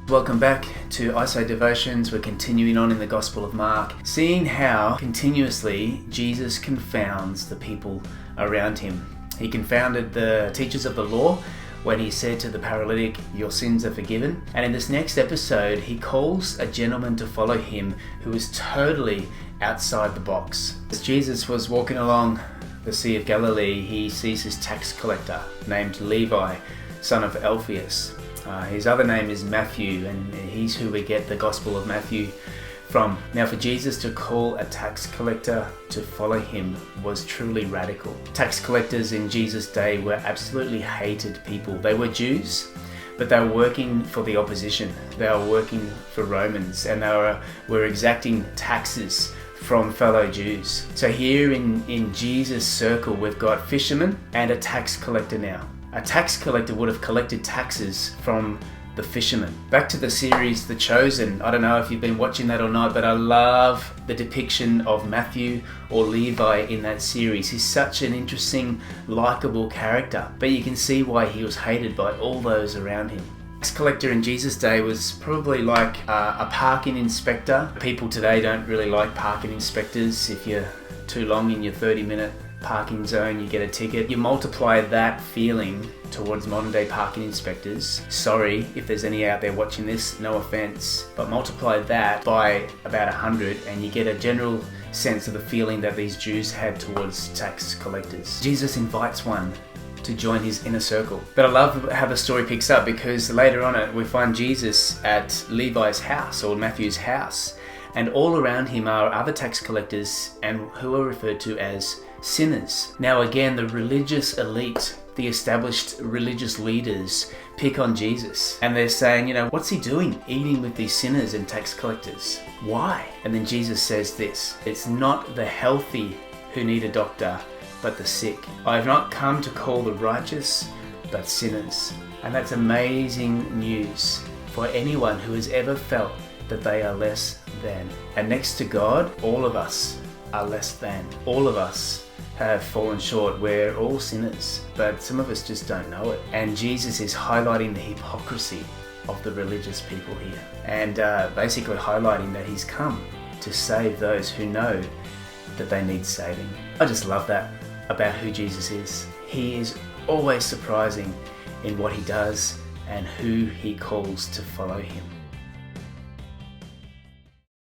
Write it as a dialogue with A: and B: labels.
A: Welcome back to IsoDevotions. We're continuing on in the Gospel of Mark, seeing how continuously Jesus confounds the people around him. He confounded the teachers of the law when he said to the paralytic, "Your sins are forgiven." And in this next episode, he calls a gentleman to follow him who is totally outside the box. As Jesus was walking along the Sea of Galilee, he sees this tax collector named Levi, son of Alphaeus. His other name is Matthew, and he's who we get the Gospel of Matthew from. Now, for Jesus to call a tax collector to follow him was truly radical. Tax collectors in Jesus' day were absolutely hated people. They were Jews, but they were working for the opposition. They were working for Romans, and they were exacting taxes from fellow Jews. So here in Jesus' circle, we've got fishermen and a tax collector now. A tax collector would have collected taxes from the fishermen. Back to the series, The Chosen. I don't know if you've been watching that or not, but I love the depiction of Matthew or Levi in that series. He's such an interesting, likable character, but you can see why he was hated by all those around him. Tax collector in Jesus' day was probably like a parking inspector. People today don't really like parking inspectors. If you're too long in your 30-minute parking zone, you get a ticket. You multiply that feeling towards modern day parking inspectors. Sorry if there's any out there watching this, no offense, but multiply that by about 100 and you get a general sense of the feeling that these Jews had towards tax collectors. Jesus invites one to join his inner circle. But I love how the story picks up, because later on we find Jesus at Levi's house, or Matthew's house, and all around him are other tax collectors and who are referred to as sinners. Now again, the religious elite, the established religious leaders, pick on Jesus, and they're saying, what's he doing eating with these sinners and tax collectors? Why? And then Jesus says this: it's not the healthy who need a doctor, but the sick. I have not come to call the righteous, but sinners. And that's amazing news for anyone who has ever felt that they are less than. And next to God, all of us are less than. All of us have fallen short. We're all sinners, but some of us just don't know it. And Jesus is highlighting the hypocrisy of the religious people here, and basically highlighting that he's come to save those who know that they need saving. I just love that about who Jesus is. He is always surprising in what he does and who he calls to follow him.